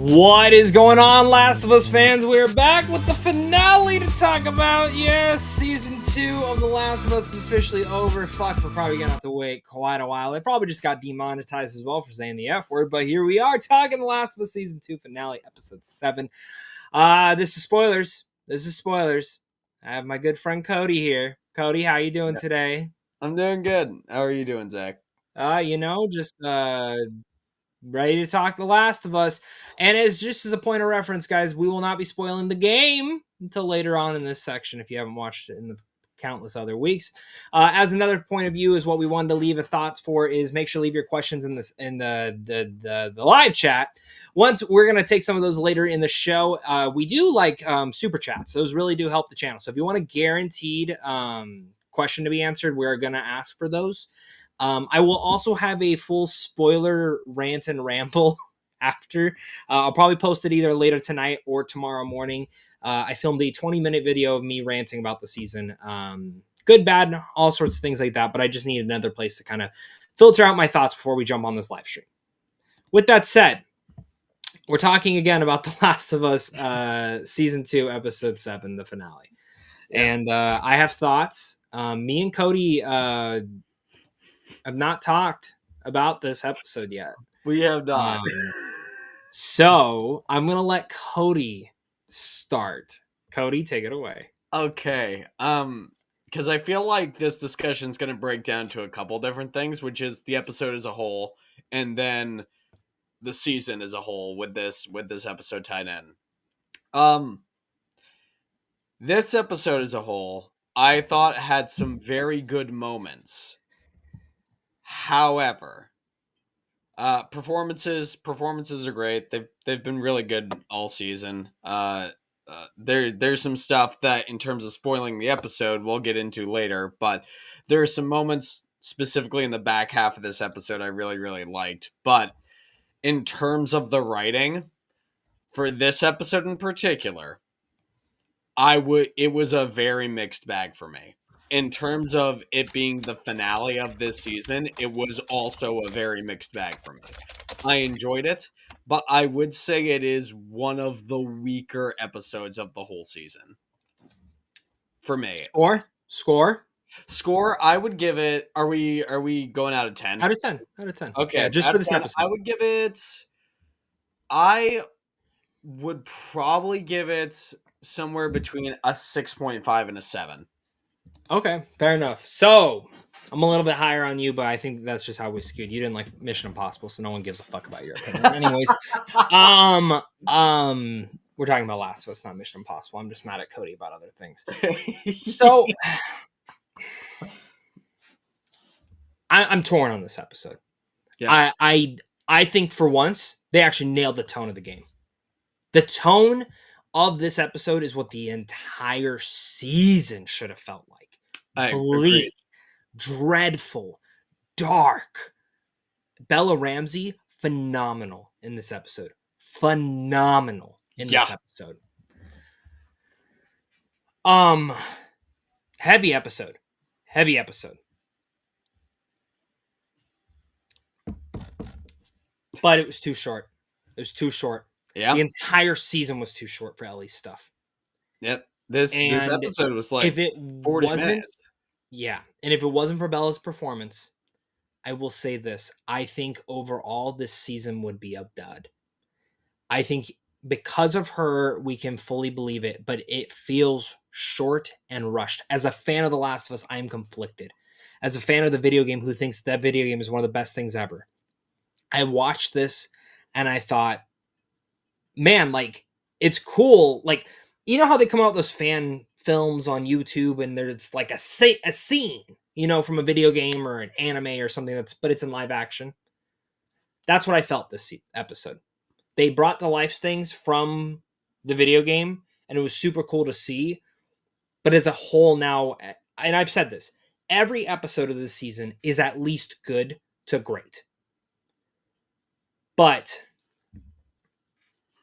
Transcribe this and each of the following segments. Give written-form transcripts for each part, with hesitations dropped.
What is going on, Last of Us fans? We're back with the finale to talk about. Yes, season 2 of The Last of Us is officially over. Fuck, we're probably gonna have to wait quite a while. It probably just got demonetized as well for saying the F word, but here we are talking The Last of Us season 2 finale, episode 7. This is spoilers. I have my good friend Cody here. Cody, how you doing today? I'm doing good. How are you doing, Zach? Just ready to talk The Last of Us. And as a point of reference, guys, we will not be spoiling the game until later on in this section if you haven't watched it in the countless other weeks. As another point of view is what we wanted to leave a thoughts for is make sure to leave your questions in the live chat. Once we're going to take some of those later in the show. We do like super chats. Those really do help the channel. So if you want a guaranteed question to be answered, we're going to ask for those. I will also have a full spoiler rant and ramble after. I'll probably post it either later tonight or tomorrow morning. I filmed a 20-minute video of me ranting about the season. Good, bad, all sorts of things like that. But I just need another place to kind of filter out my thoughts before we jump on this live stream. With that said, we're talking again about The Last of Us Season 2, Episode 7, the finale. Yeah. And I have thoughts. Me and Cody... I've not talked about this episode yet. We have not. So I'm going to let Cody start. Cody, take it away. Okay. Because I feel like this discussion is going to break down to a couple different things, which is the episode as a whole, and then the season as a whole with this episode tied in. This episode as a whole, I thought had some very good moments. However, performances are great. They've been really good all season. There's some stuff that, in terms of spoiling the episode, we'll get into later. But there are some moments specifically in the back half of this episode I really, really liked. But in terms of the writing for this episode in particular, it was a very mixed bag for me. In terms of it being the finale of this season, it was also a very mixed bag for me. I enjoyed it, but I would say it is one of the weaker episodes of the whole season. For me. Score, I would give it... Are we going out of 10? Out of 10. Okay. Yeah, just for this episode. I would give it... I would probably give it somewhere between a 6.5 and a 7. Okay, fair enough. So, I'm a little bit higher on you, but I think that's just how we skewed. You didn't like Mission Impossible, so no one gives a fuck about your opinion. Anyways, we're talking about Last of Us, not Mission Impossible. I'm just mad at Cody about other things. So, I'm torn on this episode. Yeah. I think for once, they actually nailed the tone of the game. The tone of this episode is what the entire season should have felt like. Bleak, dreadful, dark. Bella Ramsey, phenomenal in this episode. This episode. Heavy episode. But it was too short. Yeah. The entire season was too short for Ellie's stuff. Yep. This episode was like 40 minutes. Yeah. And if it wasn't for Bella's performance, I will say this. I think overall this season would be a dud. I think because of her, we can fully believe it, but it feels short and rushed. As a fan of The Last of Us, I am conflicted. As a fan of the video game who thinks that video game is one of the best things ever, I watched this and I thought, man, like, it's cool. Like, you know how they come out with those fan films on YouTube and there's like a scene, from a video game or an anime or something but it's in live action. That's what I felt this episode. They brought to life things from the video game and it was super cool to see. But as a whole now, and I've said this, every episode of this season is at least good to great. But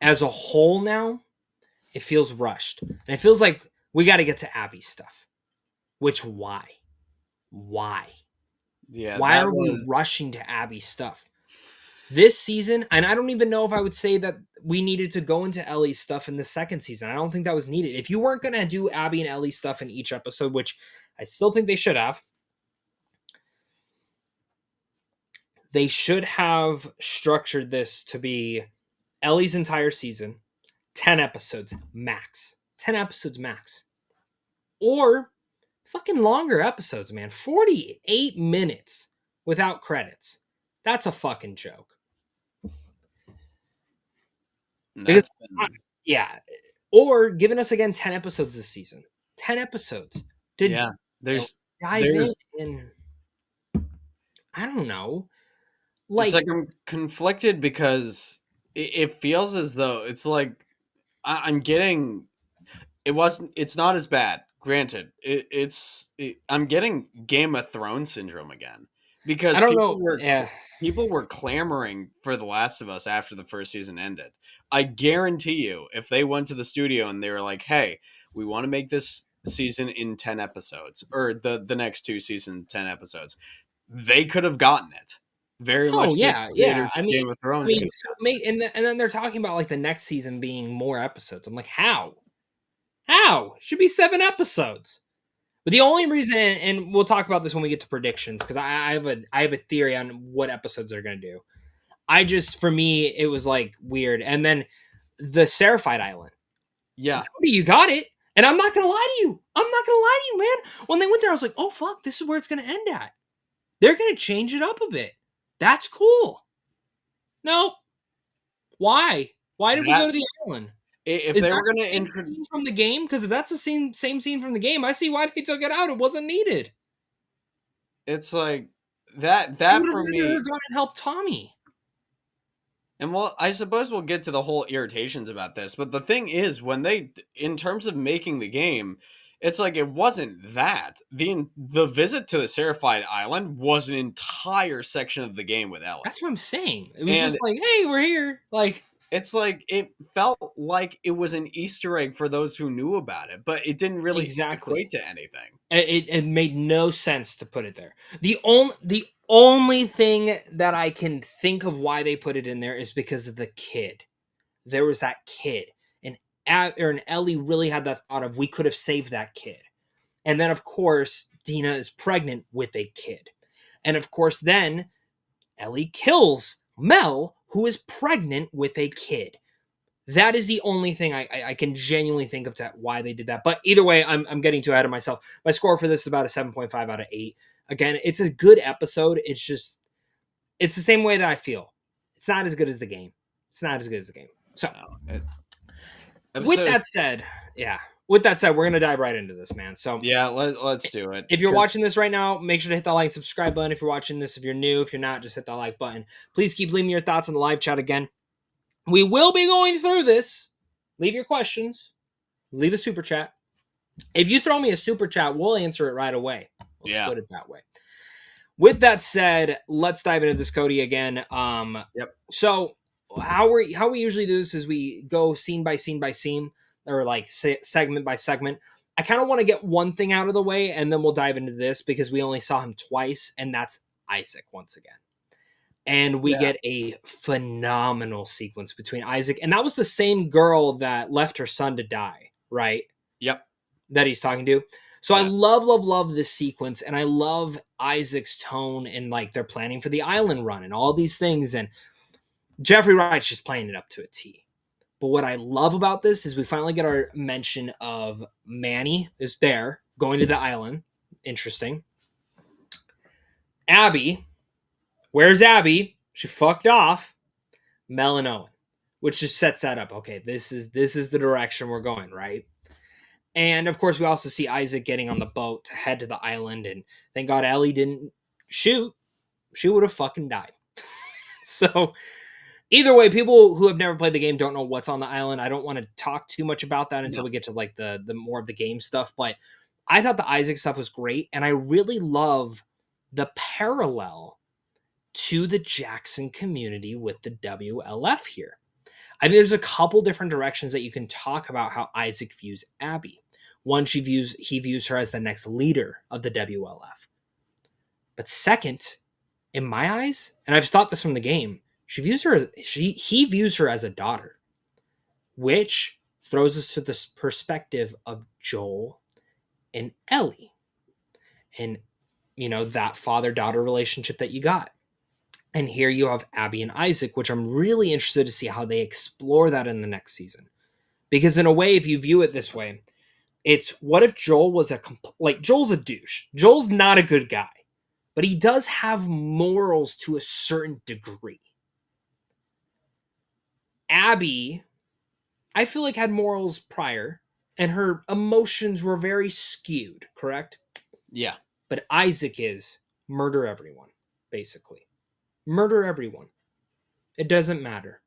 as a whole now, it feels rushed. And it feels like we got to get to Abby's stuff. Which, why? Yeah, Why that are we was. rushing to Abby's stuff? This season, and I don't even know if I would say that we needed to go into Ellie's stuff in the second season. I don't think that was needed. If you weren't going to do Abby and Ellie stuff in each episode, which I still think they should have, they should have structured this to be Ellie's entire season, 10 episodes max. 10 episodes max. Or fucking longer episodes, man. 48 minutes without credits. That's a fucking joke. Because, That's been. yeah. Or giving us again 10 episodes this season. 10 episodes to Yeah, dive in there's. and I don't know. It's like Like, I'm conflicted because it feels as though it's like I'm getting. It's not as bad. Granted, I'm getting Game of Thrones syndrome again I because don't know. Yeah. people were clamoring for The Last of Us after the first season ended. I guarantee you, if they went to the studio and they were like, "Hey, we want to make this season in 10 episodes or the next two seasons 10 episodes," they could have gotten it. Very Oh much like yeah, the yeah. creators of Game of Thrones could So have may and then they're talking about like the next season being more episodes. I'm like, how? How? Should be 7 episodes. But the only reason, and we'll talk about this when we get to predictions, because I have a theory on what episodes they're gonna do. I just for me it was like weird, and then the Seraphite Island. Yeah, Cody, you got it, and I'm not gonna lie to you. I'm not gonna lie to you, man. When they went there, I was like, oh fuck, this is where it's gonna end at. They're gonna change it up a bit. That's cool. No, why? Why did we go that to the island? if Is they that were going the to same introduce. scene from the game? Because if that's the same scene from the game, I see why they took it out. It wasn't needed. It's like I that would have for rather me. gone and helped Tommy. And well, I suppose we'll get to the whole irritations about this, but the thing is, when they, in terms of making the game, it's like it wasn't that the visit to the Seraphite Island was an entire section of the game with That's Ellie, what I'm saying. It was and just like, hey, we're here. Like, it's like it felt like it was an Easter egg for those who knew about it, but it didn't really exactly. equate to anything. It made no sense to put it there. The only thing that I can think of why they put it in there is because of the kid. There was that kid, and Ellie really had that thought of we could have saved that kid. And then of course Dina is pregnant with a kid, and of course then Ellie kills Mel, who is pregnant with a kid. That is the only thing I can genuinely think of to why they did that. But either way, I'm getting too ahead of myself. My score for this is about a 7.5 out of 8. Again, it's a good episode. It's the same way that I feel. It's not as good as the game. It's not as good as the game. So No, with episode. that said, yeah. With that said, we're gonna dive right into this, man. So Yeah, let's do it if you're watching because this right now, make sure to hit that like and subscribe button. If you're watching this, if you're new, if you're not, just hit that like button. Please keep leaving your thoughts in the live chat again. We will be going through this. Leave your questions. Leave a super chat. If you throw me a super chat, we'll answer it right away. Let's yeah, put it that way. With that said, let's dive into this, Cody, again. yep, So how we usually do this is we go scene by scene by scene, or like segment by segment. I kind of want to get one thing out of the way, and then we'll dive into this because we only saw him twice, and that's Isaac once again. And we yeah, get a phenomenal sequence between Isaac, and that was the same girl that left her son to die, right? yep, That he's talking to. So I yeah. love this sequence, and I love Isaac's tone, and like they're planning for the island run and all these things, and Jeffrey Wright's just playing it up to a T. But what I love about this is we finally get our mention of Manny is there going to the island. Interesting. Abby, where's Abby? She fucked off. Mel and Owen, which just sets that up. Okay, this is the direction we're going, right? And of course, we also see Isaac getting on the boat to head to the island. And thank God Ellie didn't shoot. She would have fucking died. So either way, people who have never played the game don't know what's on the island. I don't want to talk too much about that until No, we get to like the more of the game stuff. But I thought the Isaac stuff was great, and I really love the parallel to the Jackson community with the WLF here. I mean, there's a couple different directions that you can talk about how Isaac views Abby. One, he views her as the next leader of the WLF. But second, in my eyes, and I've stopped this from the game, he views her as a daughter, which throws us to this perspective of Joel and Ellie, and that father-daughter relationship that you got. And here you have Abby and Isaac, which I'm really interested to see how they explore that in the next season. Because in a way, if you view it this way, it's what if Joel was Joel's a douche. Joel's not a good guy, but he does have morals to a certain degree. Abby, I feel like, had morals prior, and her emotions were very skewed, correct? Yeah. But Isaac is murder everyone, basically. Murder everyone. It doesn't matter.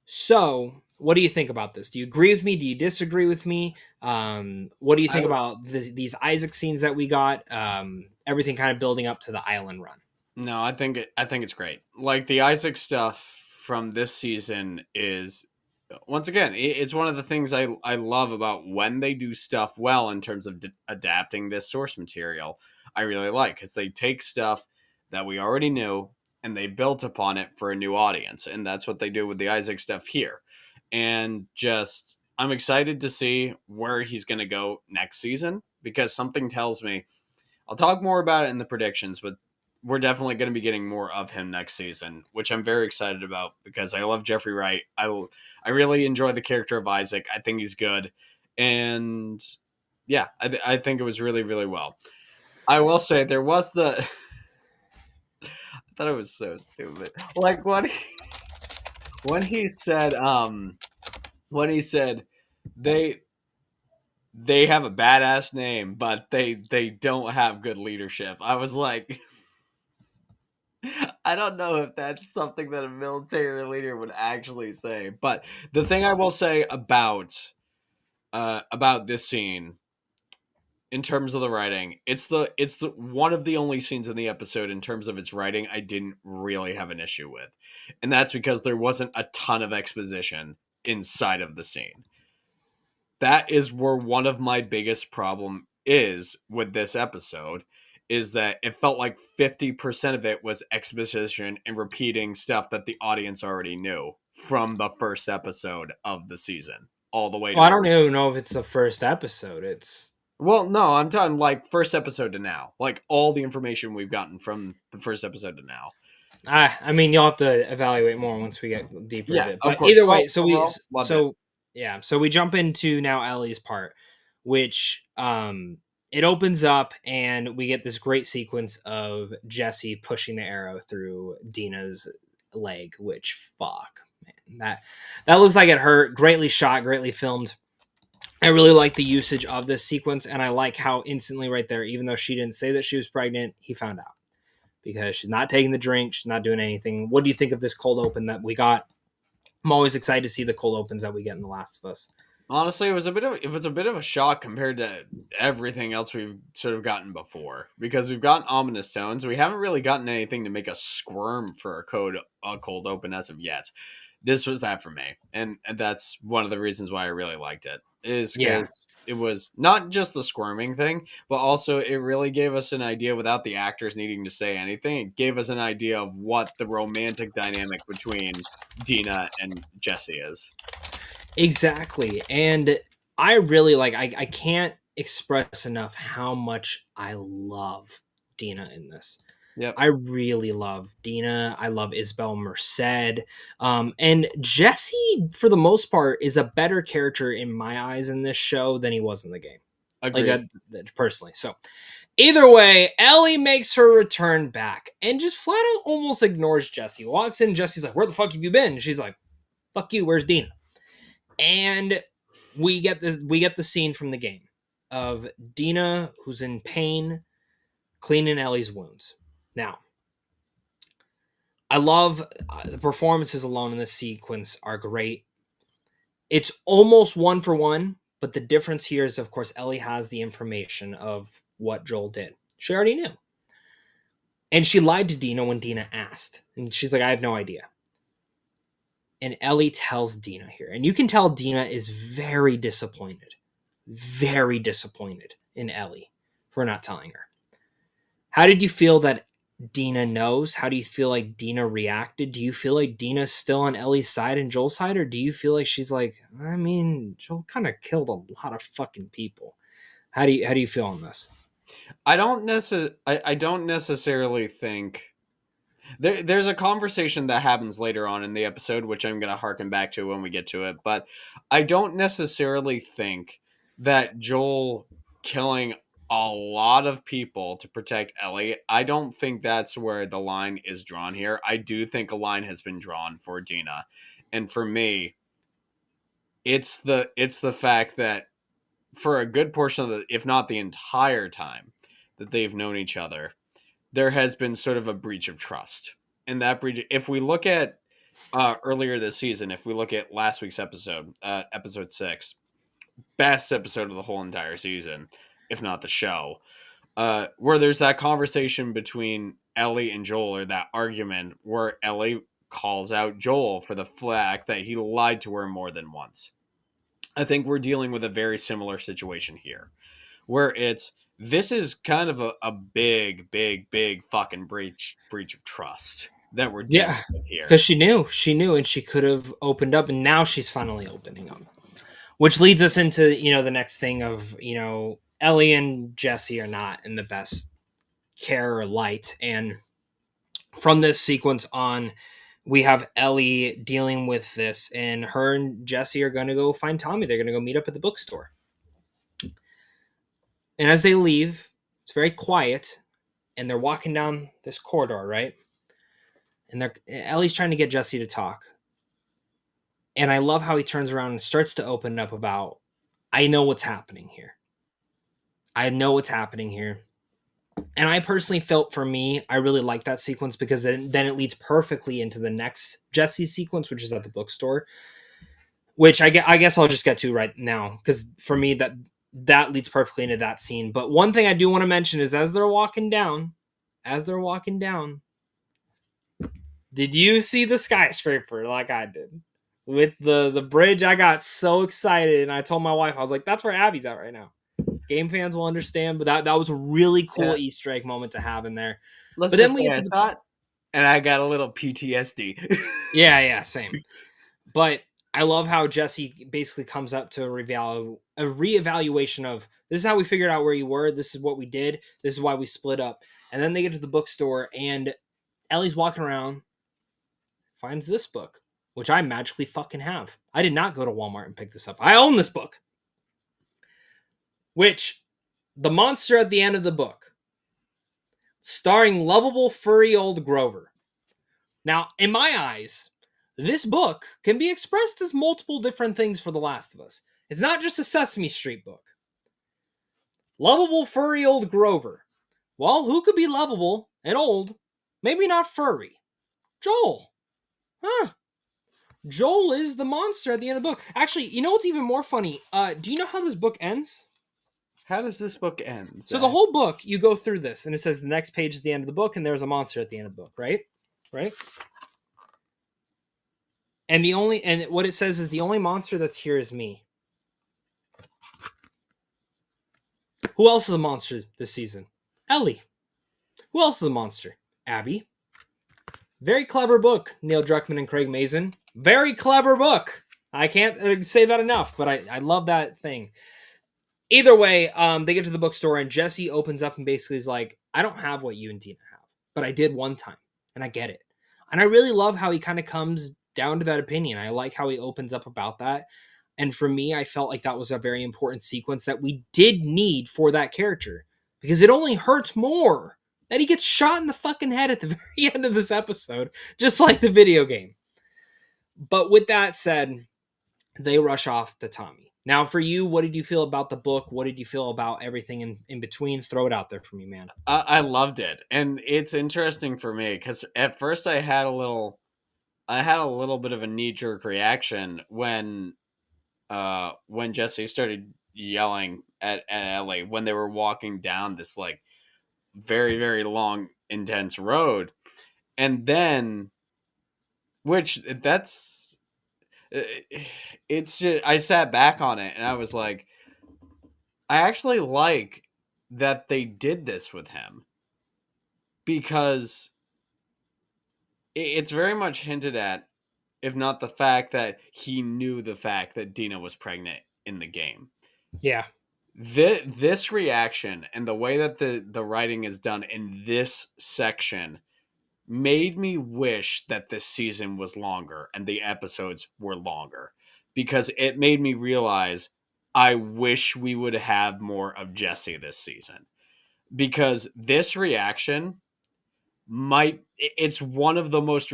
So, what do you think about this? Do you agree with me? Do you disagree with me? What do you think about these Isaac scenes that we got? Everything kind of building up to the island run. No, I think it's great. Like the Isaac stuff from this season is, once again, it's one of the things I love about when they do stuff well in terms of adapting this source material. I really like because they take stuff that we already knew and they built upon it for a new audience, and that's what they do with the Isaac stuff here. And just I'm excited to see where he's going to go next season, because something tells me, I'll talk more about it in the predictions, but we're definitely going to be getting more of him next season, which I'm very excited about because I love Jeffrey Wright. I really enjoy the character of Isaac. I think he's good. And yeah, I think it was really, really well. I will say there was I thought it was so stupid. Like when he said they have a badass name, but they don't have good leadership. I was like, I don't know if that's something that a military leader would actually say. But the thing I will say about this scene, in terms of the writing, it's the one of the only scenes in the episode in terms of its writing I didn't really have an issue with, and that's because there wasn't a ton of exposition inside of the scene. That is where one of my biggest problem is with this episode, is that it felt like 50% of it was exposition and repeating stuff that the audience already knew from the first episode of the season all the way to Well, I don't even know if it's the first episode. Well, no, I'm talking like first episode to now. Like all the information we've gotten from the first episode to now. I mean, you'll have to evaluate more once we get deeper into it. Of But course. either way, so we jump into now Ellie's part, which it opens up and we get this great sequence of Jesse pushing the arrow through Dina's leg, which fuck, man. That looks like it hurt. Greatly shot, greatly filmed. I really like the usage of this sequence, and I like how instantly right there, even though she didn't say that she was pregnant, he found out. Because she's not taking the drink, she's not doing anything. What do you think of this cold open that we got? I'm always excited to see the cold opens that we get in The Last of Us. Honestly, it was a bit of a shock compared to everything else we've sort of gotten before, because we've gotten ominous tones. We haven't really gotten anything to make us squirm for a cold open as of yet. This was that for me, and that's one of the reasons why I really liked it. Is because it was not just the squirming thing, but also it really gave us an idea without the actors needing to say anything. It gave us an idea of what the romantic dynamic between Dina and Jesse is. Exactly. And I really I can't express enough how much I love Dina in this. Yep. I really love Dina. I love Isabel Merced. And Jesse, for the most part, is a better character in my eyes in this show than he was in the game. Agreed. Like that personally. So either way, Ellie makes her return back and just flat out almost ignores Jesse. Walks in, Jesse's like, "Where the fuck have you been?" And she's like, "Fuck you, where's Dina?" And we get the scene from the game of Dina, who's in pain, cleaning Ellie's wounds. Now, I love the performances alone in this sequence are great. It's almost one for one, but the difference here is, of course, Ellie has the information of what Joel did. She already knew. And she lied to Dina when Dina asked. And she's like, "I have no idea." And Ellie tells Dina here. And you can tell Dina is very disappointed in Ellie for not telling her. How did you feel that Dina knows? How do you feel like Dina reacted? Do you feel like Dina's still on Ellie's side and Joel's side, or do you feel like she's like, I mean, Joel kind of killed a lot of fucking people. How do you feel on this? I don't necessarily think there's a conversation that happens later on in the episode, which I'm going to harken back to when we get to it. But I don't necessarily think that Joel killing a lot of people to protect Ellie, I don't think that's where the line is drawn here. I do think a line has been drawn for Dina. And for me, it's the fact that for a good portion of the, if not the entire time that they've known each other, there has been sort of a breach of trust. And that breach, if we look at earlier this season, if we look at last week's episode, episode 6, best episode of the whole entire season, if not the show, where there's that conversation between Ellie and Joel, or that argument where Ellie calls out Joel for the fact that he lied to her more than once. I think we're dealing with a very similar situation here, where it's this is kind of a big, big, big fucking breach of trust that we're dealing Yeah, with here. because she knew, and she could have opened up, and now she's finally opening up, which leads us into the next thing of Ellie and Jesse are not in the best care or light, and from this sequence on, we have Ellie dealing with this, and her and Jesse are going to go find Tommy. They're going to go meet up at the bookstore. And as they leave, it's very quiet, and they're walking down this corridor, right? And Ellie's trying to get Jesse to talk. And I love how he turns around and starts to open up about, I know what's happening here. I know what's happening here. And I personally felt, for me, I really like that sequence, because then it leads perfectly into the next Jesse sequence, which is at the bookstore, which I guess I'll just get to right now, because for me that leads perfectly into that scene. But one thing I do want to mention is as they're walking down, did you see the skyscraper like I did? With the bridge, I got so excited, and I told my wife, I was like, that's where Abby's at right now. Game fans will understand, but that was a really cool Yeah. Easter egg moment to have in there. Let's But then just we say get I to the saw it and I got a little PTSD. yeah, same. But I love how Jesse basically comes up to a reevaluation of, this is how we figured out where you were. This is what we did. This is why we split up. And then they get to the bookstore, and Ellie's walking around, finds this book, which I magically fucking have. I did not go to Walmart and pick this up. I own this book. Which, the monster at the end of the book, starring lovable furry old Grover. Now, in my eyes, this book can be expressed as multiple different things for The Last of Us. It's not just a Sesame Street book. Lovable furry old Grover. Well, who could be lovable and old? Maybe not furry. Joel. Huh. Joel is the monster at the end of the book. Actually, you know what's even more funny? Do you know how this book ends? How does this book end, So the Zach? whole book, you go through this, and it says the next page is the end of the book, and there's a monster at the end of the book, right? Right? And what it says is the only monster that's here is me. Who else is a monster this season? Ellie. Who else is a monster? Abby. Very clever book, Neil Druckmann and Craig Mazin. Very clever book. I can't say that enough, but I love that thing. Either way, they get to the bookstore, and Jesse opens up and basically is like, I don't have what you and Dina have, but I did one time, and I get it. And I really love how he kind of comes down to that opinion. I like how he opens up about that. And for me, I felt like that was a very important sequence that we did need for that character, because it only hurts more that he gets shot in the fucking head at the very end of this episode, just like the video game. But with that said, they rush off to Tommy. Now, for you, what did you feel about the book? What did you feel about everything in between? Throw it out there for me, man. I loved it, and it's interesting for me because at first I had a little bit of a knee jerk reaction when Jesse started yelling at Ellie when they were walking down this like very, very long, intense road. And then, which that's, it's just, I sat back on it and I was like, I actually like that they did this with him. because it's very much hinted at, if not the fact that he knew the fact that Dina was pregnant in the game. Yeah. This reaction and the way that the writing is done in this section made me wish that this season was longer and the episodes were longer, because it made me realize I wish we would have more of Jesse this season, because this reaction it's one of the most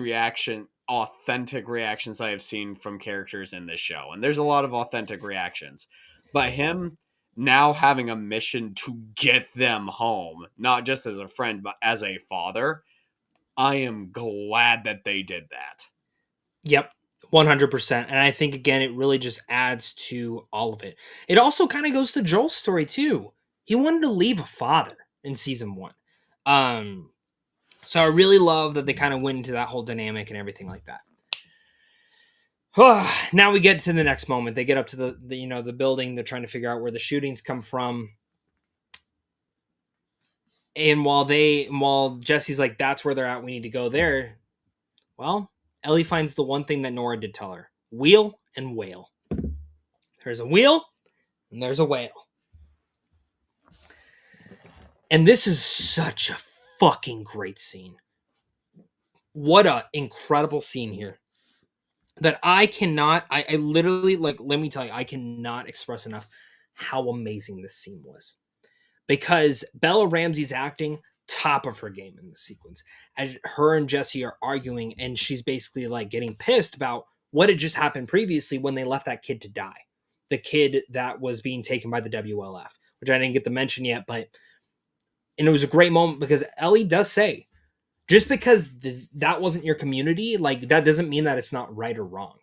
authentic reactions I have seen from characters in this show. And there's a lot of authentic reactions, but him now having a mission to get them home, not just as a friend, but as a father, I am glad that they did that. Yep. 100%. And I think, again, it really just adds to all of it. It also kind of goes to Joel's story, too. He wanted to leave a father in season 1. So I really love that they kind of went into that whole dynamic and everything like that. Now we get to the next moment. They get up to the building. They're trying to figure out where the shootings come from. And while Jesse's like, that's where they're at, we need to go there. Well, Ellie finds the one thing that Nora did tell her: wheel and whale. There's a wheel and there's a whale. And this is such a fucking great scene. What a incredible scene here. That I literally, like, let me tell you, I cannot express enough how amazing this scene was. Because Bella Ramsey's acting, top of her game in this sequence. As her and Jesse are arguing, and she's basically like getting pissed about what had just happened previously when they left that kid to die. The kid that was being taken by the WLF, which I didn't get to mention yet, and it was a great moment because Ellie does say, just because that wasn't your community, like, that doesn't mean that it's not right or wrong,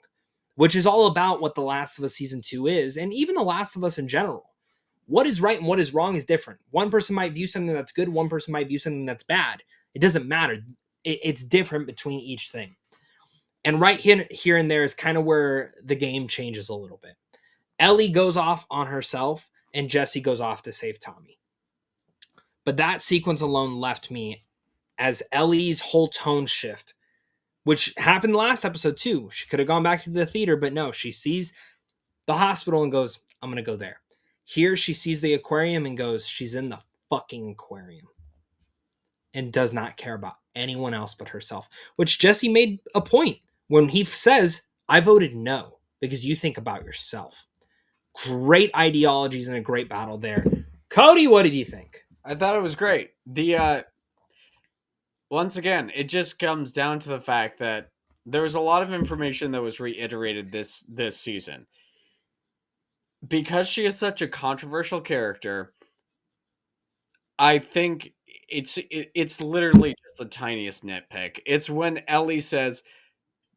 which is all about what The Last of Us Season 2 is, and even The Last of Us in general. What is right and what is wrong is different. One person might view something that's good, one person might view something that's bad. It doesn't matter. It's different between each thing. And right here and there is kind of where the game changes a little bit. Ellie goes off on herself, and Jesse goes off to save Tommy. But that sequence alone left me as Ellie's whole tone shift, which happened last episode too. She could have gone back to the theater, but no, she sees the hospital and goes, I'm going to go there. Here she sees the aquarium and goes, she's in the fucking aquarium. And does not care about anyone else but herself. Which Jesse made a point when he says, I voted no because you think about yourself. Great ideologies and a great battle there. Cody, what did you think? I thought it was great. Once again, it just comes down to the fact that there was a lot of information that was reiterated this season. Because she is such a controversial character, I think it's literally just the tiniest nitpick. It's when Ellie says,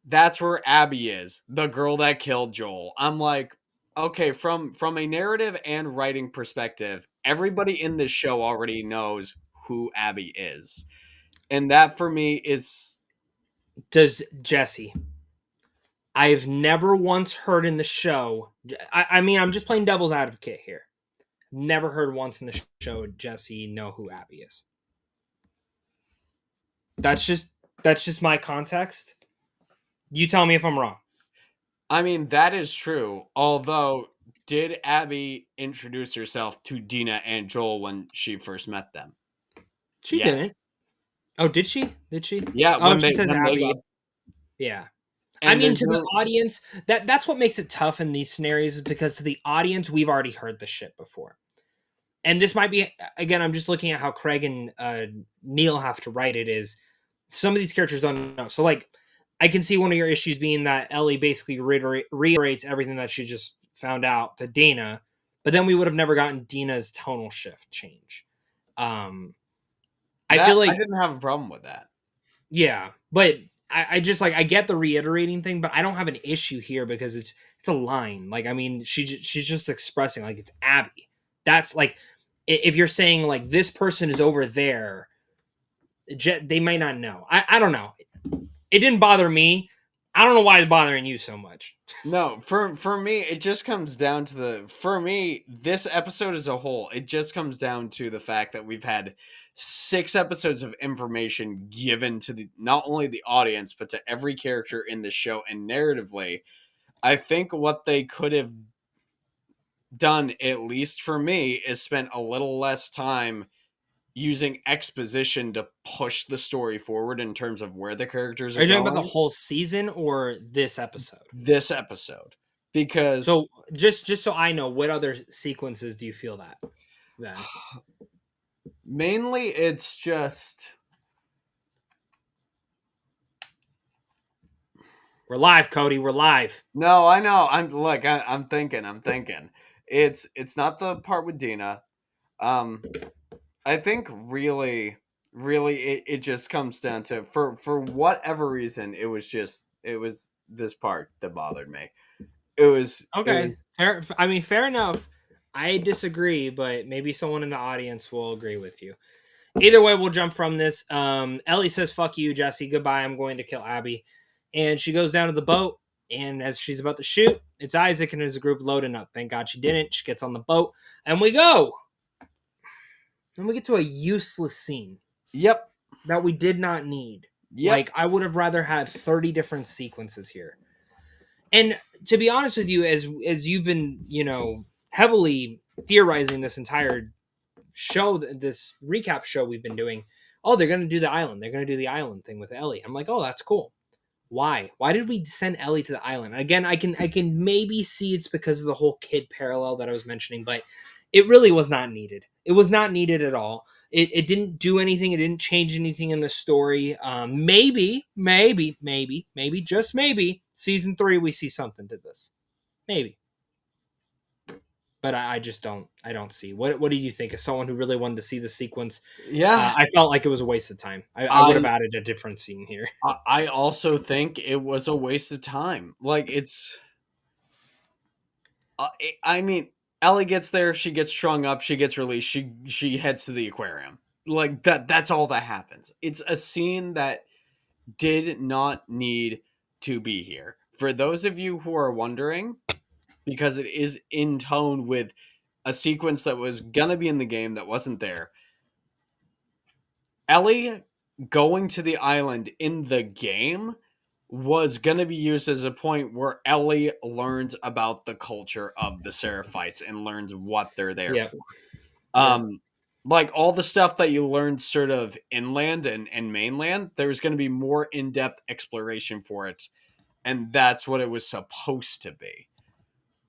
that's where Abby is, the girl that killed Joel. I'm like, okay, from a narrative and writing perspective, everybody in this show already knows who Abby is. And that for me is... Does Jesse... I've never once heard in the show... I mean, I'm just playing devil's advocate here. Never heard once in the show Jesse know who Abby is. That's just my context. You tell me if I'm wrong. I mean, that is true. Although, did Abby introduce herself to Dina and Joel when she first met them? She didn't. Oh, did she? Yeah, oh, she says Abby. Yeah. And I mean, to the audience, that's what makes it tough in these scenarios, is because to the audience, we've already heard the shit before. And this might be, again, I'm just looking at how Craig and Neil have to write it, is some of these characters don't know. So, like, I can see one of your issues being that Ellie basically reiterates everything that she just found out to Dina, but then we would have never gotten Dina's tonal shift change. I feel like I didn't have a problem with that. Yeah, but I just, like, I get the reiterating thing, but I don't have an issue here because it's a line. Like, I mean, she's just expressing, like, it's Abby. That's like, if you're saying, like, this person is over there, they might not know. I don't know. It didn't bother me. I don't know why it's bothering you so much. No, for me, it just comes down to for me, this episode as a whole, it just comes down to the fact that we've had 6 episodes of information given to the not only the audience, but to every character in the show. And narratively, I think what they could have done, at least for me, is spent a little less time using exposition to push the story forward in terms of where the characters Are are you talking about the going whole season or this episode? this episode. Because So just so I know, what other sequences do you feel that then? mainly it's just We're live, Cody. We're live. no, I know. I'm thinking. It's not the part with Dina. Um, I think really it just comes down to for whatever reason it was this part that bothered me. It Okay, was fair. I mean, fair enough. I disagree, but maybe someone in the audience will agree with you. Either way, we'll jump from this. Ellie says, "Fuck you, Jesse. Goodbye. I'm going to kill Abby," and she goes down to the boat. And as she's about to shoot, it's Isaac and his group loading up. Thank God she didn't. She gets on the boat, and we go. Then we get to a useless scene yep that we did not need. yep Like, I would have rather had 30 different sequences here. And to be honest with you, as you've been, heavily theorizing this entire show, this recap show we've been doing, oh, they're gonna do the island. They're gonna do the island thing with Ellie. I'm like, oh, that's cool. Why? Why did we send Ellie to the island? Again, I can maybe see it's because of the whole kid parallel that I was mentioning, but it really was not needed. It was not needed at all. It didn't do anything. It didn't change anything in the story. Maybe, just maybe, season 3 we see something to this. Maybe, but I just don't. I don't see. What did you think? As someone who really wanted to see the sequence, yeah. I felt like it was a waste of time. I would have I added a different scene here. I also think it was a waste of time. Like it's I mean, Ellie gets there, she gets strung up, she gets released, she heads to the aquarium. Like that's all that happens. It's a scene that did not need to be here. For those of you who are wondering, because it is in tone with a sequence that was gonna be in the game that wasn't there. Ellie going to the island in the game was going to be used as a point where Ellie learns about the culture of the Seraphites and learns what they're there Yeah, for. yeah. Um, like all the stuff that you learned sort of inland and mainland, there's going to be more in-depth exploration for it. And that's what it was supposed to be.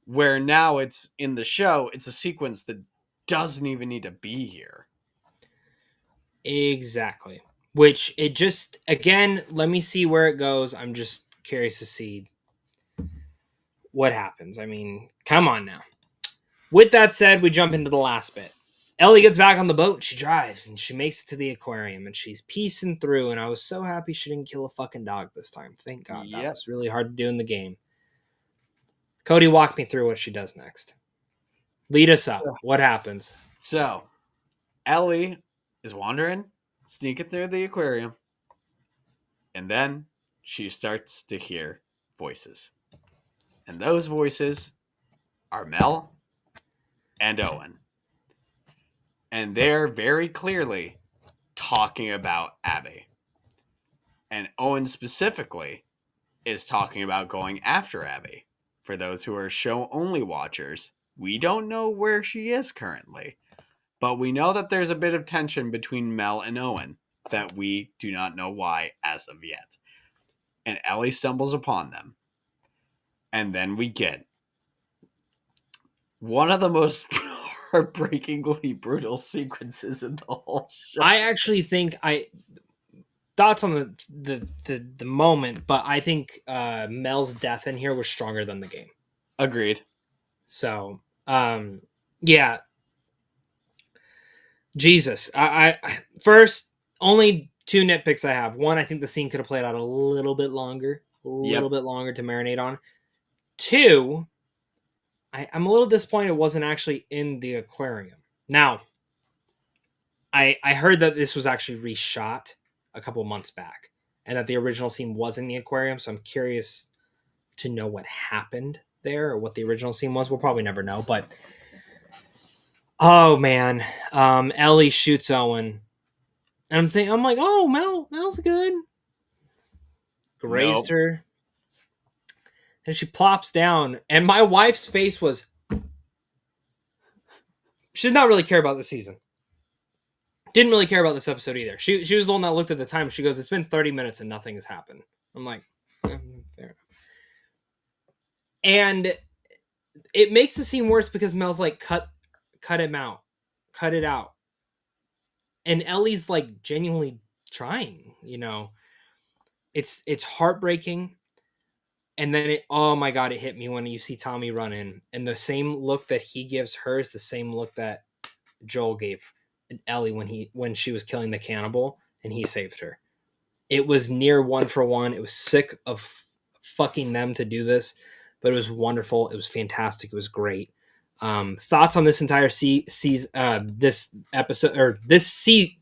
Where now it's in the show, it's a sequence that doesn't even need to be here. Exactly. Which it just, again, let me see where it goes. I'm just curious to see what happens. I mean, come on now. With that said, we jump into the last bit. Ellie gets back on the boat. She drives and she makes it to the aquarium and she's piecing through. And I was so happy she didn't kill a fucking dog this time. Thank God. That Yep. was really hard to do in the game. Cody, walk me through what she does next. Lead us up. What happens? So Ellie is wandering, sneaking through the aquarium, and then she starts to hear voices. And those voices are Mel and Owen. And they're very clearly talking about Abby. And Owen specifically is talking about going after Abby. For those who are show only watchers, we don't know where she is currently. But we know that there's a bit of tension between Mel and Owen that we do not know why as of yet. And Ellie stumbles upon them. And then we get one of the most heartbreakingly brutal sequences in the whole show. I actually think thoughts on the moment, but I think Mel's death in here was stronger than the game. Agreed. So, yeah, Jesus. I first only 2 nitpicks I have. One, I think the scene could have played out a little bit longer, Yep. bit longer to marinate on. 2, I'm a little disappointed it wasn't actually in the aquarium. Now, I heard that this was actually reshot a couple months back, and that the original scene was in the aquarium. So I'm curious to know what happened there or what the original scene was. We'll probably never know, but oh man, Ellie shoots Owen, and I'm like, oh, Mel's good. Grazed Nope. her, and she plops down, and my wife's face was, she did not really care about the season. Didn't really care about this episode either. She was the one that looked at the time. She goes, "It's been 30 minutes and nothing has happened." I'm like, fair enough. And it makes the scene worse because Mel's like, cut him out, cut it out, and Ellie's like genuinely trying. It's heartbreaking. And then oh my god, it hit me when you see Tommy run in, and the same look that he gives her is the same look that Joel gave Ellie when she was killing the cannibal and he saved her. It was near 1-for-1. It was sick of fucking them to do this, but it was wonderful. It was fantastic. It was great. Thoughts on this entire this episode or this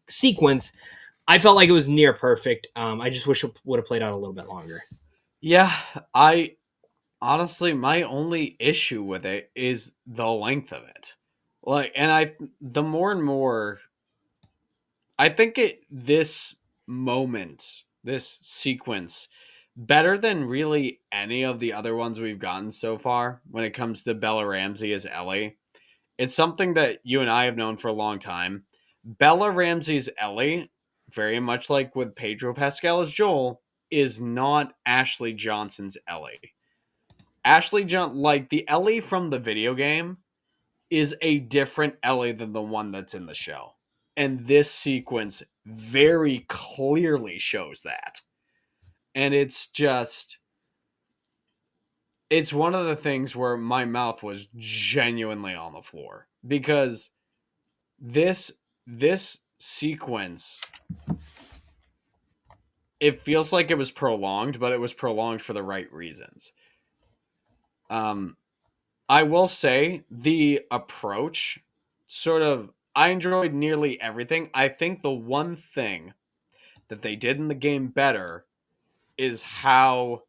sequence? I felt like it was near perfect. I just wish it would have played out a little bit longer. Yeah, I honestly, my only issue with it is the length of it. The more and more, I think this moment, this sequence, better than really any of the other ones we've gotten so far when it comes to Bella Ramsey as Ellie. It's something that you and I have known for a long time. Bella Ramsey's Ellie, very much like with Pedro Pascal as Joel, is not Ashley Johnson's Ellie. Like the Ellie from the video game, is a different Ellie than the one that's in the show. And this sequence very clearly shows that. And it's one of the things where my mouth was genuinely on the floor because this sequence, it feels like it was prolonged, but it was prolonged for the right reasons. I will say the approach I enjoyed nearly everything. I think the one thing that they did in the game better is how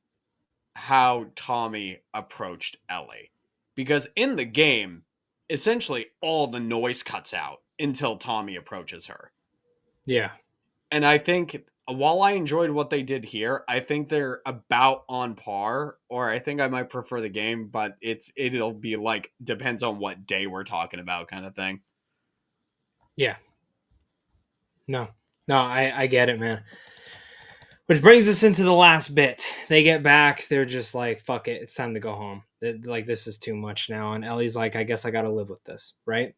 Tommy approached Ellie. Because in the game, essentially all the noise cuts out until Tommy approaches her. Yeah. And I think while I enjoyed what they did here, I think they're about on par, or I think I might prefer the game, but it'll be like depends on what day we're talking about kind of thing. Yeah. No, I get it, man. Which brings us into the last bit. They get back. They're just like, fuck it. It's time to go home. Like, this is too much now. And Ellie's like, I guess I got to live with this. Right.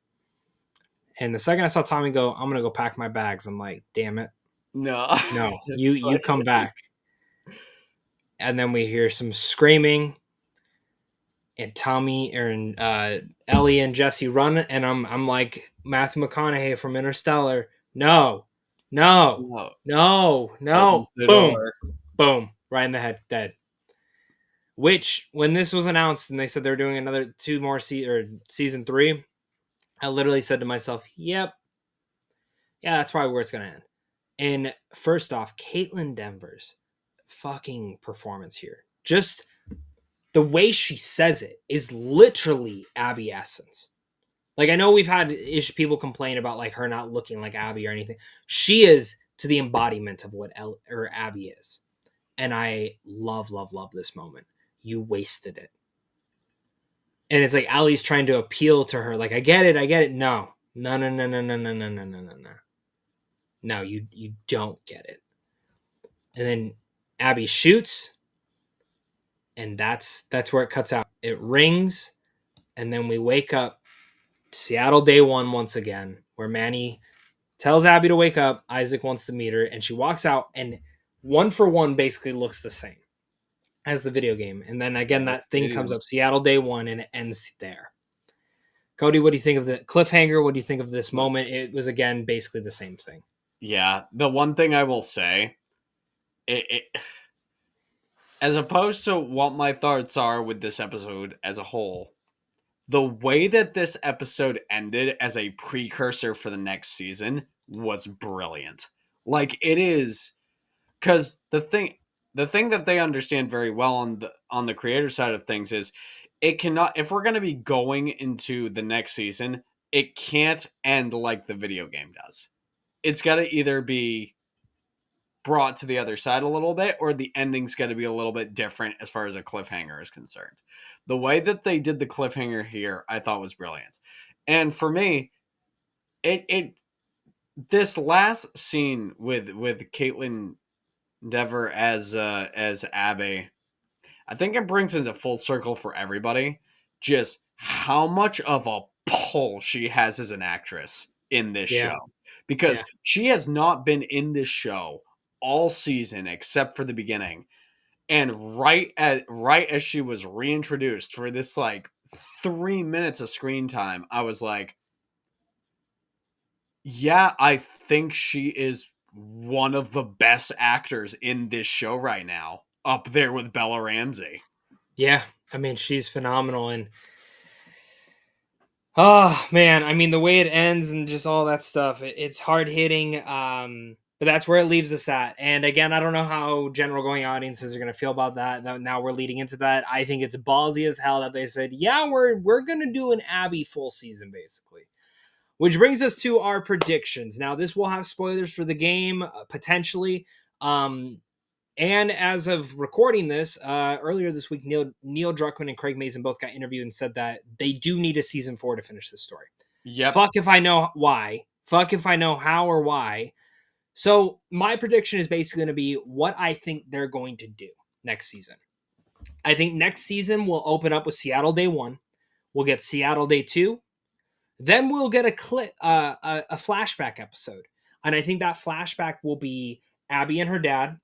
And the second I saw Tommy go, I'm going to go pack my bags. I'm like, damn it. No. No, you come back. And then we hear some screaming. And Tommy and Ellie and Jesse run. And I'm like, Matthew McConaughey from Interstellar. No. Boom. Door. Boom. Right in the head. Dead. Which, when this was announced and they said they're doing another 2 more season 3, I literally said to myself, yep. Yeah, that's probably where it's going to end. And first off, Caitlin Denver's fucking performance here. Just the way she says it is literally Abby essence. Like, I know we've had people complain about like her not looking like Abby or anything. She is to the embodiment of what Abby is. And I love this moment. You wasted it. And it's like Allie's trying to appeal to her. Like, I get it. No. No, you don't get it. And then Abby shoots. And that's where it cuts out. It rings. And then we wake up. Seattle day 1 once again, where Manny tells Abby to wake up. Isaac wants to meet her, and she walks out, and 1-for-1 basically looks the same as the video game. And then again, that thing comes up, Seattle day 1, and it ends there. Cody, what do you think of the cliffhanger? What do you think of this moment? It was, again, basically the same thing. Yeah, the one thing I will say, as opposed to what my thoughts are with this episode as a whole, the way that this episode ended as a precursor for the next season was brilliant. Like, it is because the thing that they understand very well on the creator side of things is it cannot, if we're going to be going into the next season, it can't end like the video game does. It's got to either be brought to the other side a little bit, or the ending's got to be a little bit different as far as a cliffhanger is concerned. The way that they did the cliffhanger here, I thought was brilliant. And for me, it this last scene with Caitlin Dever as Abby, I think it brings into full circle for everybody just how much of a pull she has as an actress in this Yeah, show, because yeah, she has not been in this show all season except for the beginning. And right as she was reintroduced for this like 3 minutes of screen time, I was like, yeah, I think she is one of the best actors in this show right now, up there with Bella Ramsey. yeah. I mean, she's phenomenal, and oh man, I mean the way it ends and just all that stuff, it's hard hitting. But that's where it leaves us at. And again, I don't know how general going audiences are going to feel about that. Now we're leading into that. I think it's ballsy as hell that they said, yeah, we're going to do an Abby full season basically. Which brings us to our predictions. Now this will have spoilers for the game potentially. Um, and as of recording this, earlier this week, Neil Druckmann and Craig Mazin both got interviewed and said that they do need a season 4 to finish this story. Yep. Fuck if I know why. Fuck if I know how or why. So my prediction is basically going to be what I think they're going to do next season. I think next season we'll open up with Seattle Day 1. We'll get Seattle Day 2. Then we'll get a flashback episode. And I think that flashback will be Abby and her dad,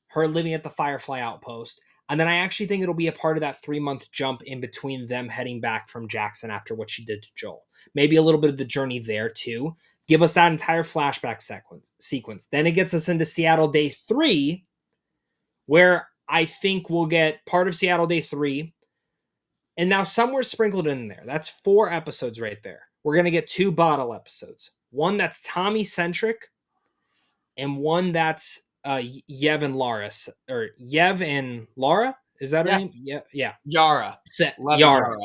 her living at the Firefly outpost. And then I actually think it'll be a part of that 3-month jump in between them heading back from Jackson after what she did to Joel. Maybe a little bit of the journey there too. Give us that entire flashback sequence. Then it gets us into Seattle Day 3, where I think we'll get part of Seattle Day 3. And now somewhere sprinkled in there. That's 4 episodes right there. We're going to get 2 bottle episodes. One that's Tommy centric and one that's Yev and Laura, or Yev and Laura. Is that her Yeah. name? Yeah, yeah. Yara. Love Yara,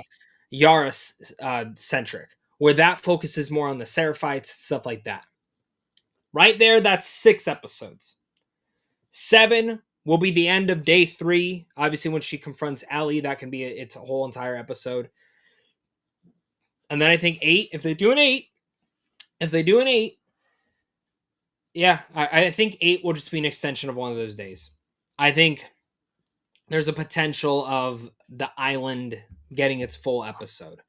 Yara. Yara centric, where that focuses more on the Seraphites stuff like that. Right there, that's 6 episodes. 7 will be the end of Day 3. Obviously, when she confronts Ellie, that can be its a whole entire episode. And then I think 8, if they do an 8, yeah, I think 8 will just be an extension of one of those days. I think there's a potential of the island getting its full episode.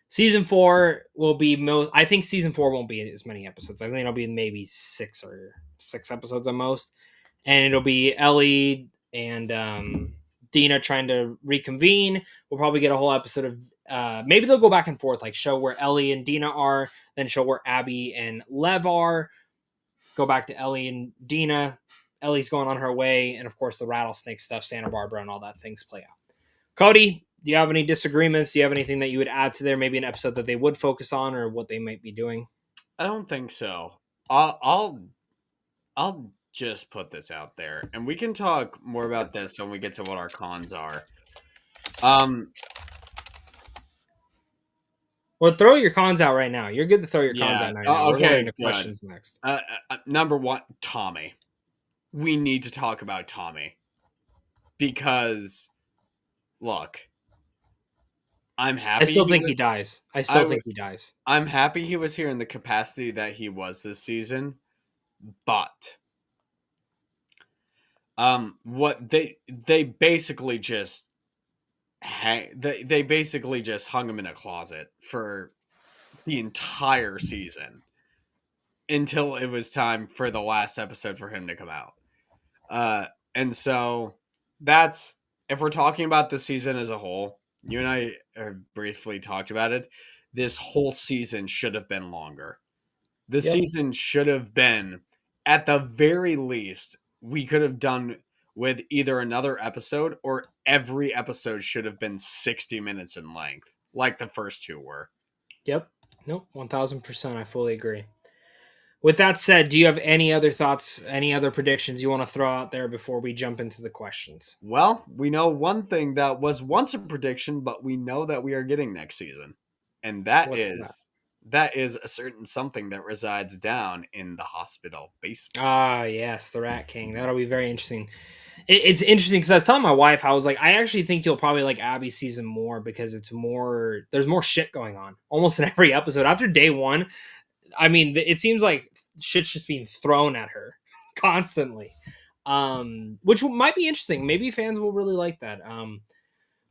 Season 4 will be I think season 4 won't be as many episodes. I think it'll be maybe 6 episodes at most, and it'll be Ellie and Dina trying to reconvene. We'll probably get a whole episode of. Maybe they'll go back and forth, like show where Ellie and Dina are, then show where Abby and Lev are. Go back to Ellie and Dina. Ellie's going on her way, and of course the rattlesnake stuff, Santa Barbara, and all that things play out. Cody, do you have any disagreements? Do you have anything that you would add to there? Maybe an episode that they would focus on, or what they might be doing? I don't think so. I'll just put this out there, and we can talk more about this when we get to what our cons are. Um, Well, throw your cons out right now. You're good to throw your cons yeah. out right now. We're going Okay, into good. questions next. Number one, Tommy. We need to talk about Tommy because, look, I'm happy. I still think he dies. I still think he dies. I'm happy he was here in the capacity that he was this season, but what they basically just they basically just hung him in a closet for the entire season until it was time for the last episode for him to come out. And so that's, if we're talking about the season as a whole, you and I briefly talked about it. This whole season should have been longer. The season should have been, at the very least, we could have done with either another episode, or every episode should have been 60 minutes in length, like the first 2 were. Yep. Nope. 1000%. I fully agree. With that said, do you have any other thoughts, any other predictions you want to throw out there before we jump into the questions? Well, we know one thing that was once a prediction, but we know that we are getting next season. And What's that? that is a certain something that resides down in the hospital basement. Ah, yes, the Rat King. That'll be very interesting. It's interesting because I was telling my wife, I was like, I actually think you'll probably like Abby's season more because it's more. There's more shit going on almost in every episode. After day one, I mean, it seems like shit's just being thrown at her constantly, which might be interesting. Maybe fans will really like that.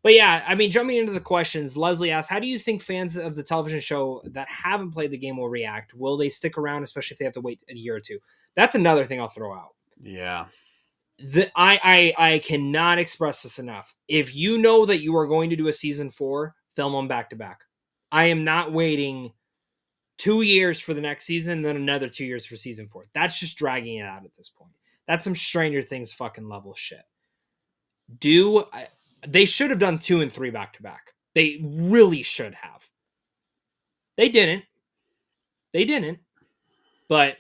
But yeah, I mean, jumping into the questions, Leslie asked, "How do you think fans of the television show that haven't played the game will react? Will they stick around, especially if they have to wait a year or two?" That's another thing I'll throw out. Yeah. I cannot express this enough. If you know that you are going to do a season 4, film them back to back. I am not waiting 2 years for the next season, and then another 2 years for season 4. That's just dragging it out at this point. That's some Stranger Things fucking level shit. They should have done 2 and 3 back to back. They really should have. They didn't. They didn't. But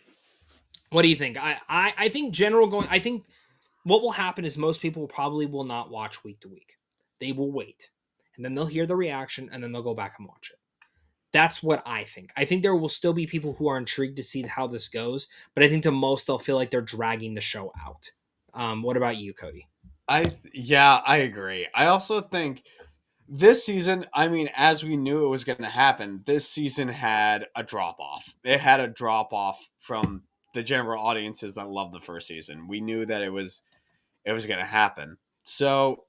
what do you think? I think general going. I think what will happen is most people probably will not watch week to week. They will wait, and then they'll hear the reaction, and then they'll go back and watch it. That's what I think. I think there will still be people who are intrigued to see how this goes, but I think to most they'll feel like they're dragging the show out. What about you, Cody? Yeah, I agree. I also think this season, I mean, as we knew it was going to happen, this season had a drop off. It had a drop off from the general audiences that loved the first season. We knew that it was going to happen. So,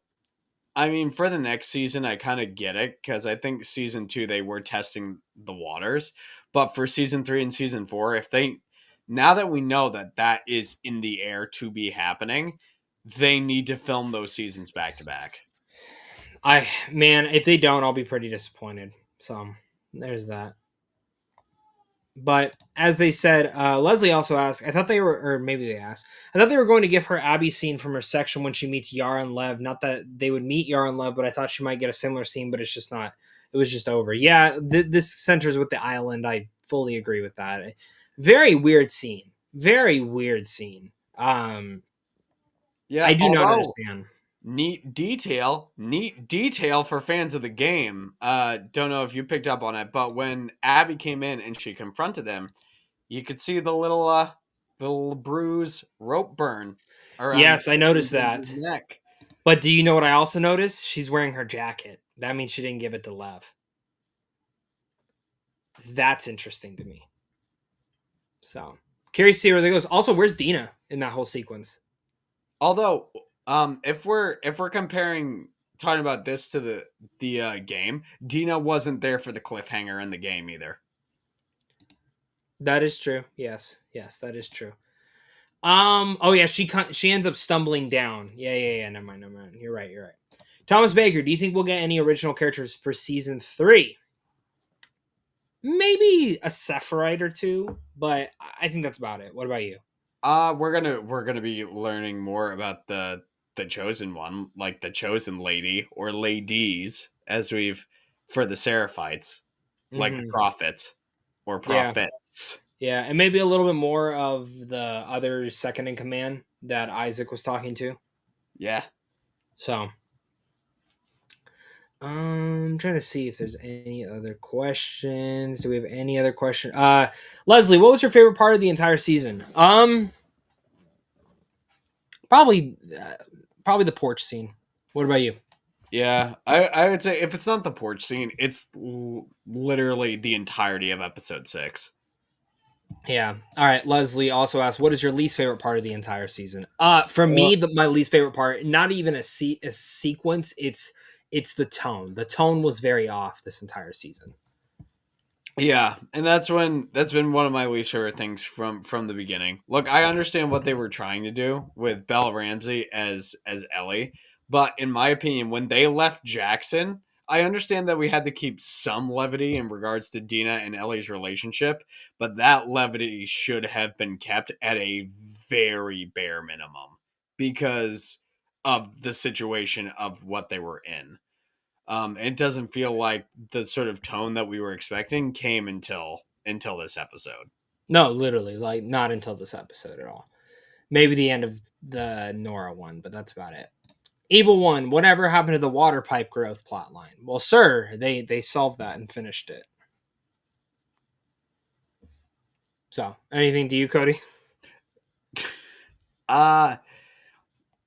I mean, for the next season, I kind of get it because I think season 2 they were testing the waters, but for season 3 and season 4, if they now that we know that that is in the air to be happening, they need to film those seasons back to back. If they don't, I'll be pretty disappointed. So there's that. But as they said, Leslie also asked, I thought they were, or maybe they asked, I thought they were going to give her Abby scene from her section when she meets Yara and Lev. Not that they would meet Yara and Lev, but I thought she might get a similar scene, but it's just not, it was just over. Yeah, this centers with the island. I fully agree with that. Very weird scene. Very weird scene. Yeah, I do not although understand. neat detail for fans of the game. Don't know if you picked up on it, but when Abby came in and she confronted him, you could see the little bruise rope burn around Yes, I noticed his that. neck. But do you know what I also noticed? She's wearing her jacket. That means she didn't give it to Lev. That's interesting to me. So curious to see where that goes. Also, where's Dina in that whole sequence? Although, if we're comparing talking about this to the game, Dina wasn't there for the cliffhanger in the game either. That is true. Yes, yes, that is true. Oh yeah, she ends up stumbling down. Yeah. Never mind, never mind. You're right. You're right. Thomas Baker, do you think we'll get any original characters for season 3? Maybe a Sephirite or two, but I think that's about it. What about you? We're gonna be learning more about the chosen one, like the chosen lady or ladies, as we've for the Seraphites, like the Mm-hmm. prophets or Yeah, prophets. yeah, and maybe a little bit more of the other second in command that Isaac was talking to. Yeah. So, I'm trying to see if there's any other questions. Do we have any other question? Leslie, what was your favorite part of the entire season? Probably, probably the porch scene. What about you? Yeah, I would say if it's not the porch scene, it's literally the entirety of episode 6. Yeah. All right. Leslie also asked, "What is your least favorite part of the entire season?" For Well, me, my least favorite part, not even a sequence. It's the tone. The tone was very off this entire season. yeah, and that's been one of my least favorite things from the beginning. Look, I understand what they were trying to do with Bella Ramsey as Ellie, but in my opinion, when they left Jackson, I understand that we had to keep some levity in regards to Dina and Ellie's relationship, but that levity should have been kept at a very bare minimum because of the situation of what they were in. It doesn't feel like the sort of tone that we were expecting came until this episode. No, literally, like not until this episode at all. Maybe the end of the Nora one, but that's about it. Evil One, whatever happened to the water pipe growth plotline? Well, sir, they solved that and finished it. So, anything to you, Cody? Uh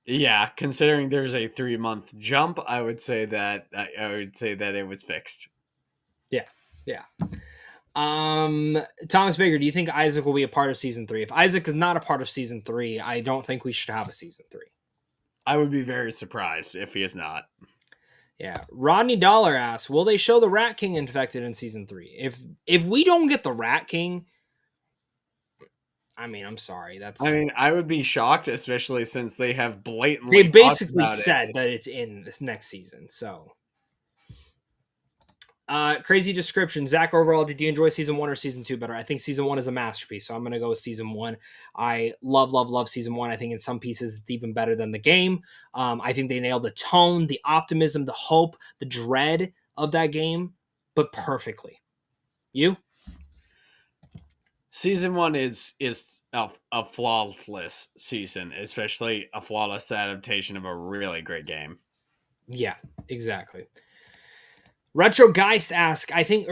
yeah, considering there's a 3-month jump, I would say that it was fixed. Yeah, yeah. Thomas Baker, do you think Isaac will be a part of season 3? If Isaac is not a part of season 3, I don't think we should have a season 3. I would be very surprised if he is not. Yeah. Rodney Dollar asks, will they show the Rat King infected in season 3? If we don't get the Rat King, I mean, I'm sorry. I mean, I would be shocked, especially since they have blatantly they talked basically about said it. that it's in this next season. So, crazy description. Zach, overall, did you enjoy season 1 or season 2 better? I think season 1 is a masterpiece, so I'm going to go with season 1. I love season 1. I think in some pieces it's even better than the game. I think they nailed the tone, the optimism, the hope, the dread of that game, but perfectly. You? Season 1 is a flawless season, especially a flawless adaptation of a really great game. Yeah, exactly. Retro Geist asks, I think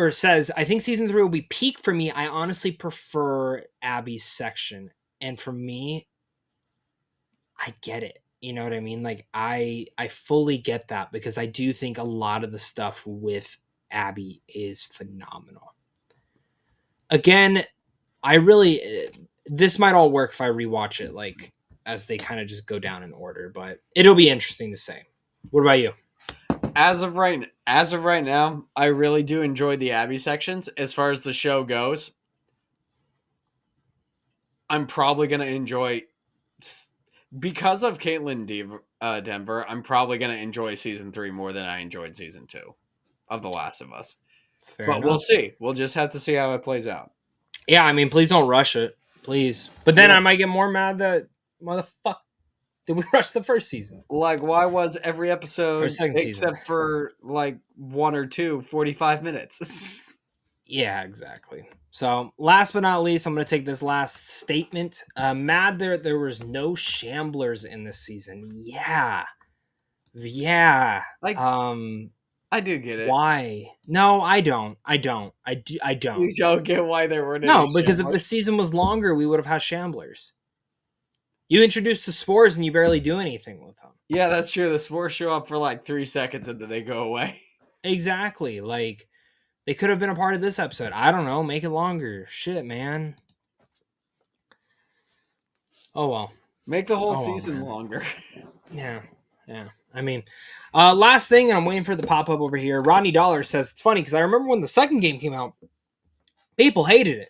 season 3 will be peak for me. I honestly prefer Abby's section. And for me, I get it. You know what I mean? Like I fully get that because I do think a lot of the stuff with Abby is phenomenal. Again, I really this might all work if I rewatch it like as they kind of just go down in order, but it'll be interesting to say. What about you? As of right now, I really do enjoy the Abby sections. As far as the show goes, I'm probably gonna enjoy because of Denver. I'm probably gonna enjoy season 3 more than I enjoyed season 2 of The Last of Us. Fair But we'll enough. see. We'll just have to see how it plays out. Yeah, I mean, please don't rush it. Please. But then Yeah. I might get more mad that motherfucker did we rush the first season? Like, why was every Or episode second season. except for like 1 or 2 45 minutes? Yeah, exactly. So, last but not least, I'm going to take this last statement. Mad there was no shamblers in this season. Yeah. Yeah. Like, I do get it. Why? No, I don't. I don't. I don't. You don't get why there weren't any No, because if shamblers. the season was longer, we would have had shamblers. You introduce the spores and you barely do anything with them. Yeah, that's true. The spores show up for like 3 seconds and then they go away. Exactly. Like they could have been a part of this episode. I don't know. Make it longer. Shit, man. Oh well. Make the whole Oh well, season man. longer. Yeah. Yeah. I mean, last thing, and I'm waiting for the pop up over here. Rodney Dollar says it's funny because I remember when the second game came out, people hated it.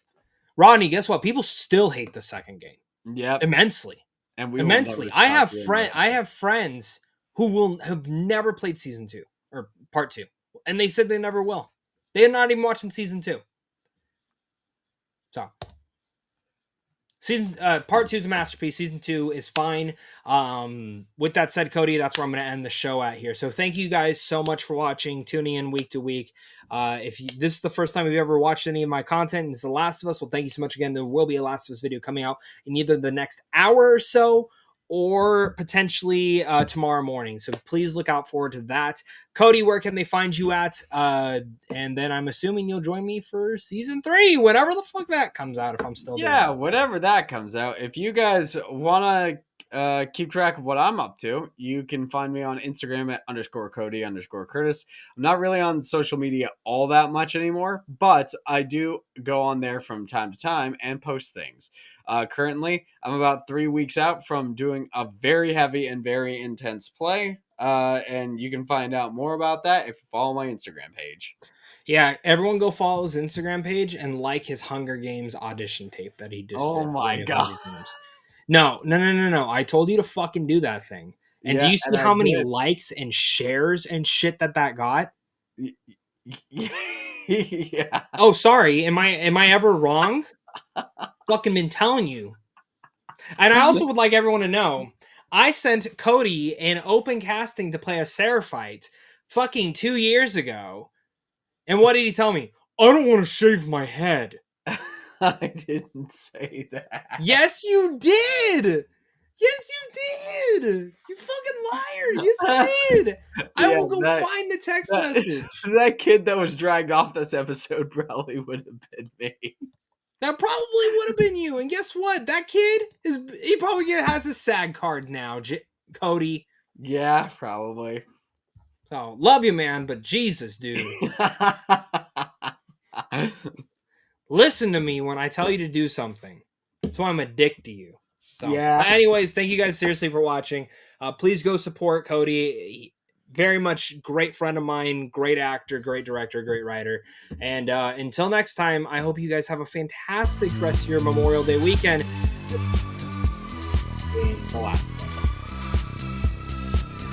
Rodney, guess what? People still hate the second game Yep. immensely. And we Immensely. will I never have friends who will have never played season 2 or part 2, and they said they never will. They're not even watching season 2. So part 2 is a masterpiece. Season 2 is fine. With that said, Cody, that's where I'm going to end the show at here. So thank you guys so much for watching, tuning in week to week. If this is the first time you've ever watched any of my content and it's The Last of Us, well, thank you so much again. There will be a Last of Us video coming out in either the next hour or so or potentially tomorrow morning. So please look out forward to that. Cody, where can they find you at? And then I'm assuming you'll join me for season 3, whenever the fuck that comes out, if I'm still doing it. whatever that comes out. If you guys want to keep track of what I'm up to, you can find me on Instagram at _Cody_Curtis. I'm not really on social media all that much anymore, but I do go on there from time to time and post things. Currently, I'm about 3 weeks out from doing a very heavy and very intense play. And you can find out more about that if you follow my Instagram page. Yeah, everyone go follow his Instagram page and like his Hunger Games audition tape that he just Oh did. my God. No. I told you to fucking do that thing. And do Yeah, you see and I how many did. likes and shares and shit that got? Yeah. Oh, sorry. Am I ever wrong? Fucking been telling you. And I also would like everyone to know, I sent Cody an open casting to play a Seraphite fucking 2 years ago. And what did he tell me? I don't want to shave my head. I didn't say that. Yes, you did. Yes, you did. You fucking liar. Yes, you did. I Yeah, will go find the text that message. that kid that was dragged off this episode probably would have been me. That probably would have been you. And guess what? That kid he probably has a SAG card now, Cody. Yeah, probably. So love you, man, but Jesus, dude. Listen to me when I tell you to do something. That's why I'm a dick to you. So, Yeah. anyways, thank you guys seriously for watching. Please go support Cody. Very much great friend of mine, great actor, great director, great writer. And until next time, I hope you guys have a fantastic rest of your Memorial Day weekend. In the last